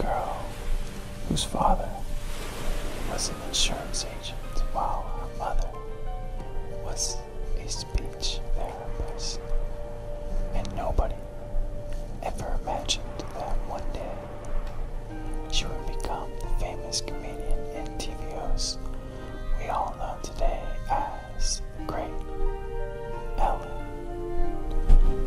girl whose father was an insurance agent while her mother was a speech therapist. And nobody ever imagined that one day she would become the famous comedian and TV host we all know today as the Great Ellen.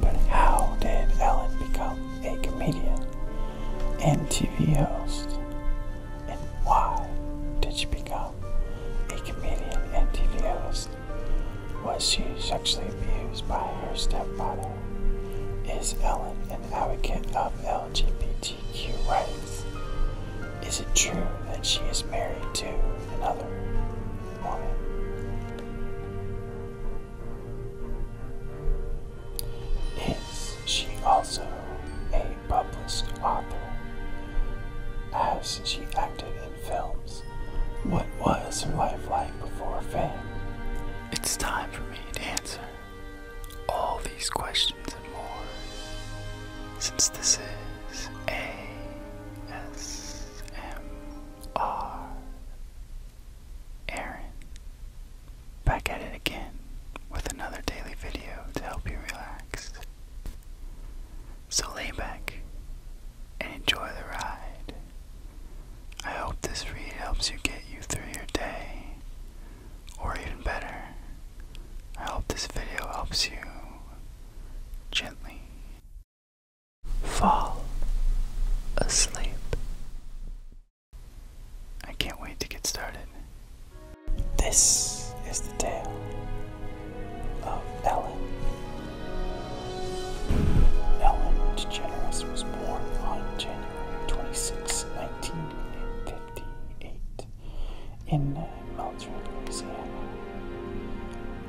But how did Ellen become a comedian and TV host? And why did she become a comedian and TV host? Was she sexually abused by her stepfather? Is Ellen an advocate of LGBTQ rights? Is it true that she is married to another woman? Is she also a published author? Has she acted in films? What was her life like before fame? It's time for me to answer all these questions and more, since this is ASMR. Aaron, back at it again with another daily video to help you relax. So lay back and enjoy the ride. I hope this read helps you get you through your day, or even better, I hope this video helps you gently fall asleep. I can't wait to get started. This is the tale of Ellen. Ellen DeGeneres was born on January 26, 1958 in Mildred, Louisiana.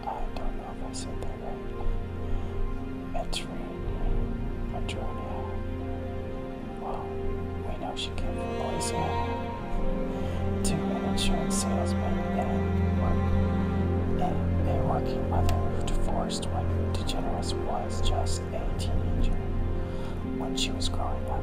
I don't know if I said that right. Metronia. Well, we know she came from Louisiana to an insurance salesman and a working mother who divorced when DeGeneres was just a teenager when she was growing up.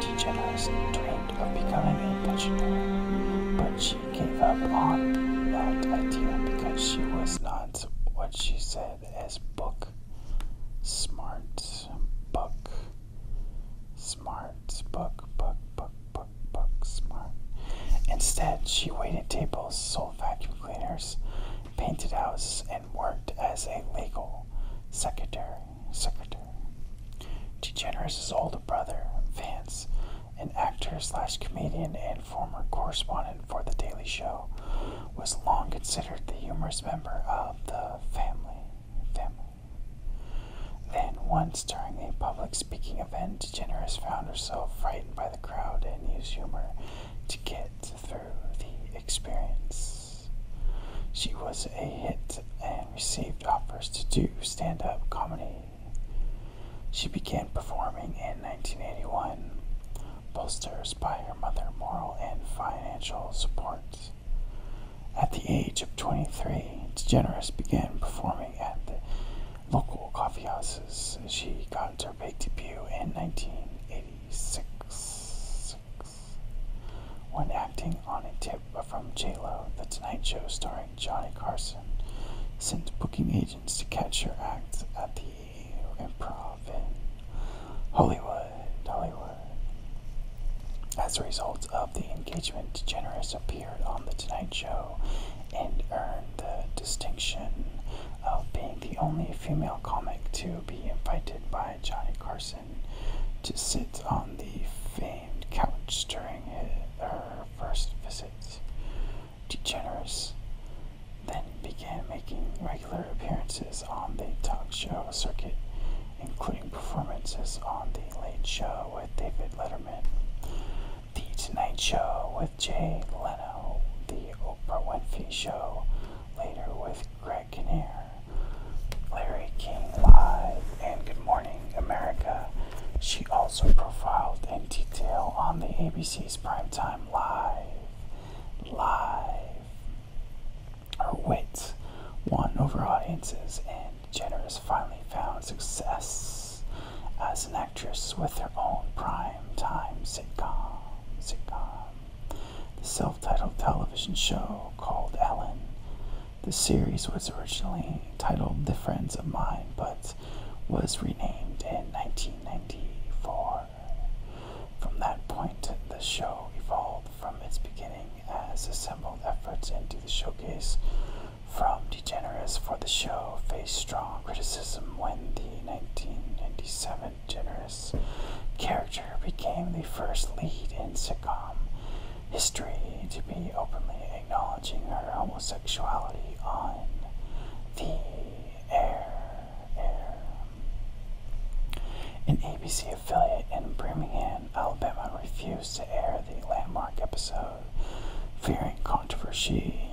DeGeneres dreamed of becoming a pensioner, but she gave up on that idea because she was not what she said as book smart. Instead, she waited tables, sold vacuum cleaners, painted houses, and worked as a legal secretary. DeGeneres' older brother, Vance, an actor/comedian and former correspondent for The Daily Show, was long considered the humorous member of the family. Then, once during a public speaking event, DeGeneres found herself frightened by the crowd and used humor to get through the experience. She was a hit and received offers to do stand-up comedy. She began performing in 1981, bolstered by her mother's moral and financial support. At the age of 23, DeGeneres began performing at the local coffee houses. She got her big debut in 1986 when acting on a tip from J-Lo, The Tonight Show starring Johnny Carson sent booking agents to catch her act at the Improv in Hollywood. As a result of the engagement, DeGeneres appeared on The Tonight Show and earned the distinction of being the only female comic to be invited by Johnny Carson to sit on the famed couch during her first visit. DeGeneres then began making regular appearances on the talk show circuit, including performances on The Late Show with David Letterman, The Tonight Show with Jay Leno, The Oprah Winfrey Show, later with Greg Kinnear, Larry King Live, and Good Morning America. She also profiled in detail on the ABC's Primetime Live. Her wit won over audiences, and DeGeneres finally found success as an actress with her own primetime television show called Ellen. The series was originally titled The Friends of Mine, but was renamed in 1994. From that point, the show evolved from its beginning as assembled efforts into the showcase from DeGeneres, for the show faced strong criticism when the 1997 DeGeneres character became the first lead in sitcom history to be openly acknowledging her homosexuality on the air. An ABC affiliate in Birmingham, Alabama refused to air the landmark episode, fearing controversy.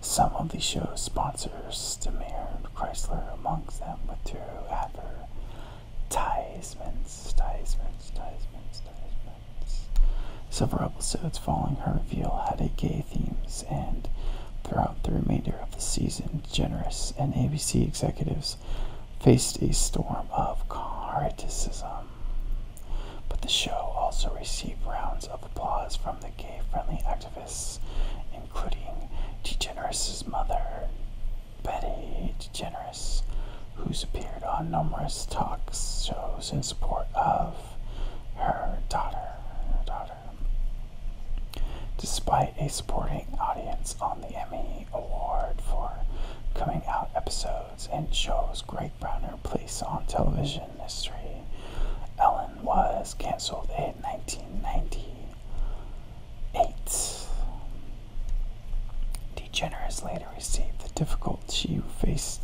Some of the show's sponsors, Demir Chrysler amongst them, withdrew advertisements. Several episodes following her reveal had a gay themes, and throughout the remainder of the season, DeGeneres and ABC executives faced a storm of criticism. But the show also received rounds of applause from the gay-friendly activists, including DeGeneres' mother, Betty DeGeneres, who's appeared on numerous talk shows in support of her daughter. Despite a supporting audience on the Emmy Award for coming out episodes and shows great-grounding her place on television history, Ellen was canceled in 1998. DeGeneres later received the difficulty she faced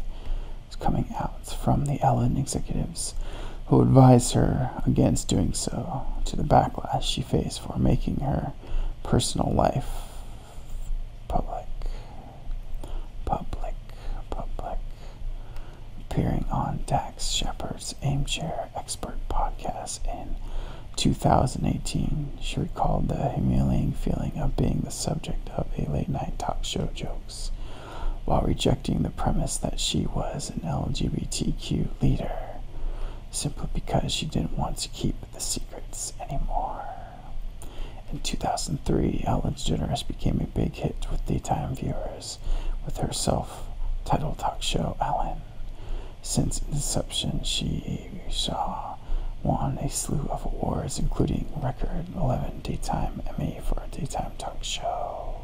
coming out from the Ellen executives, who advised her against doing so, to the backlash she faced for making her personal life public. Appearing on Dax Shepard's Armchair Expert podcast in 2018, she recalled the humiliating feeling of being the subject of a late-night talk show jokes, while rejecting the premise that she was an LGBTQ leader, simply because she didn't want to keep the secrets anymore. In 2003, Ellen DeGeneres became a big hit with daytime viewers with her self-titled talk show, Ellen. Since its inception, she won a slew of awards, including record 11 Daytime Emmy for a daytime talk show.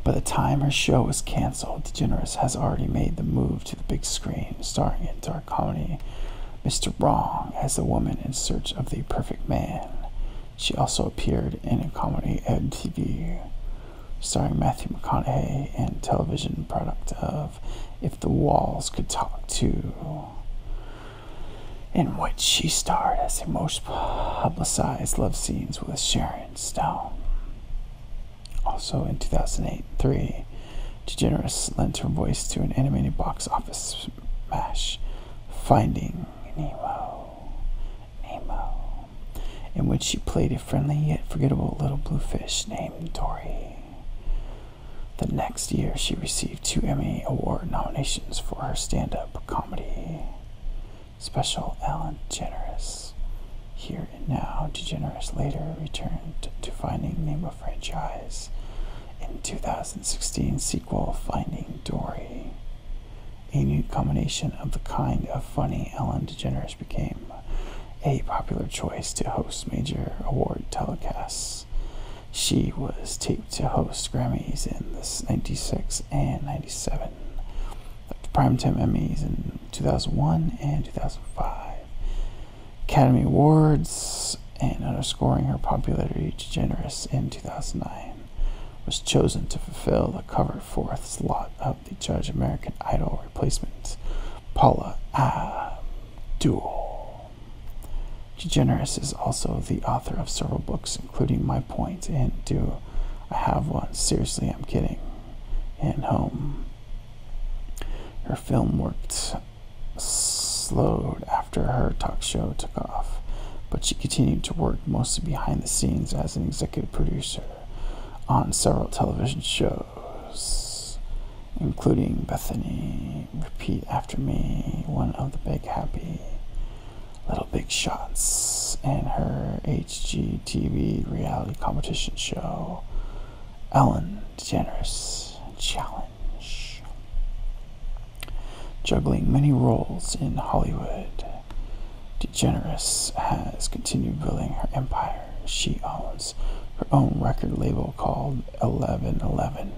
By the time her show was canceled, DeGeneres has already made the move to the big screen, starring in dark comedy Mr. Wrong as a woman in search of the perfect man. She also appeared in a comedy MTV starring Matthew McConaughey and television product of If the Walls Could Talk Too, in which she starred as the most publicized love scenes with Sharon Stone. Also in 2003, DeGeneres lent her voice to an animated box office smash, Finding Nemo, in which she played a friendly yet forgettable little blue fish named Dory. The next year, she received 2 Emmy Award nominations for her stand-up comedy special, Ellen DeGeneres. Here and Now, DeGeneres later returned to Finding Nemo franchise in 2016 sequel, Finding Dory. A new combination of the kind of funny, Ellen DeGeneres became a popular choice to host major award telecasts. She was taped to host Grammys in the 96 and 97, the Primetime Emmys in 2001 and 2005, Academy Awards, and underscoring her popularity, DeGeneres in 2009 was chosen to fulfill the covered 4th slot of the Judge American Idol replacement, Paula Abdul. DeGeneres is also the author of several books, including My Point and Do I Have One? Seriously, I'm Kidding, and Home. Her film worked slowed after her talk show took off, but she continued to work mostly behind the scenes as an executive producer on several television shows, including Bethany, Repeat After Me, One of the Big Happy, Little Big Shots, DeGeneres and her HGTV reality competition show, Ellen DeGeneres Challenge. Juggling many roles in Hollywood, DeGeneres has continued building her empire. She owns her own record label called 1111,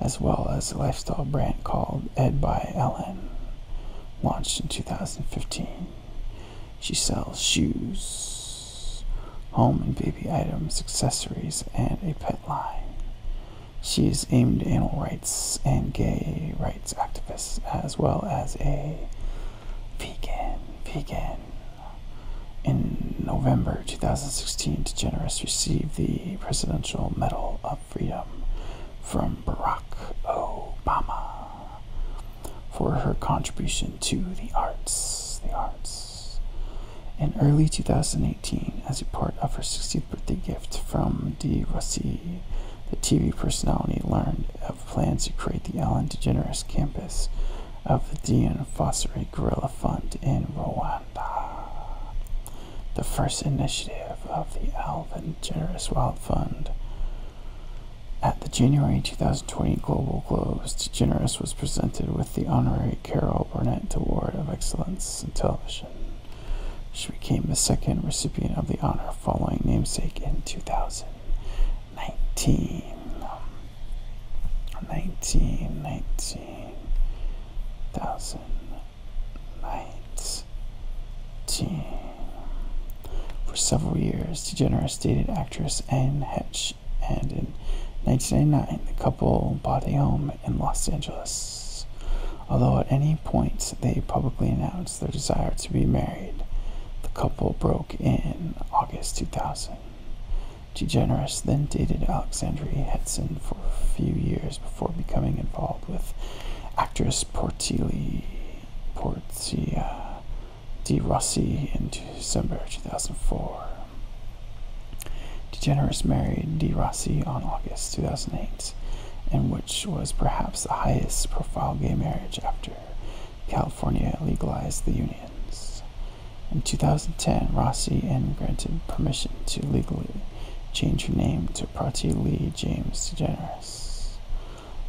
as well as a lifestyle brand called Ed by Ellen, launched in 2015. She sells shoes, home and baby items, accessories, and a pet line. She is aimed animal rights and gay rights activist, as well as a vegan. In November 2016, DeGeneres received the Presidential Medal of Freedom from Barack Obama for her contribution to the arts. In early 2018, as a part of her 60th birthday gift from DeRossi, the TV personality learned of plans to create the Ellen DeGeneres campus of the Dian Fossey Gorilla Fund in Rwanda, the first initiative of the Ellen DeGeneres Wild Fund. At the January 2020 Global Globes, DeGeneres was presented with the honorary Carol Burnett Award of Excellence in Television. She became the second recipient of the honor following namesake in 2019. For several years, DeGeneres dated actress Anne Heche, and in 1999, the couple bought a home in Los Angeles. Although at any point they publicly announced their desire to be married, the couple broke in August 2000. DeGeneres then dated Alexandria Hedson for a few years before becoming involved with actress Portia DeRossi in December 2004. DeGeneres married DeRossi on August 2008, in which was perhaps the highest profile gay marriage after California legalized the unions. In 2010, Rossi and granted permission to legally change her name to Prati Lee James DeGeneres.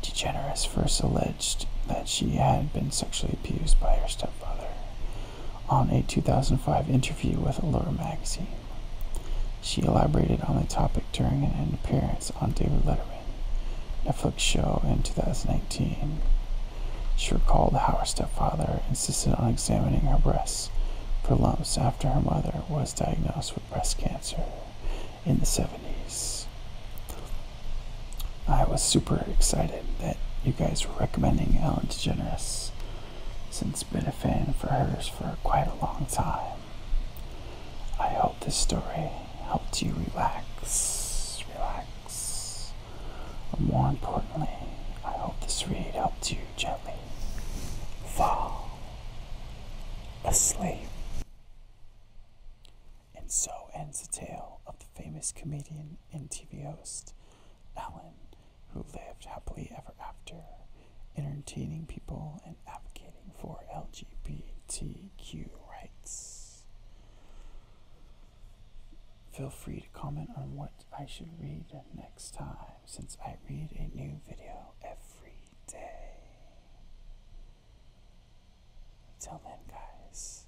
DeGeneres first alleged that she had been sexually abused by her stepfather on a 2005 interview with Allure magazine. She elaborated on the topic during an appearance on David Letterman Netflix show in 2019. She recalled how her stepfather insisted on examining her breasts for lumps after her mother was diagnosed with breast cancer in the 70s. I was super excited that you guys were recommending Ellen DeGeneres, since I've been a fan for hers for quite a long time. I hope this story helped you relax. Or more importantly, I hope this read helped you gently fall asleep. And so ends the tale of the famous comedian and TV host, Ellen, who lived happily ever after, entertaining people and advocating for LGBTQ rights. Feel free to comment on what I should read next time, since I read a new video every day. Till then, guys.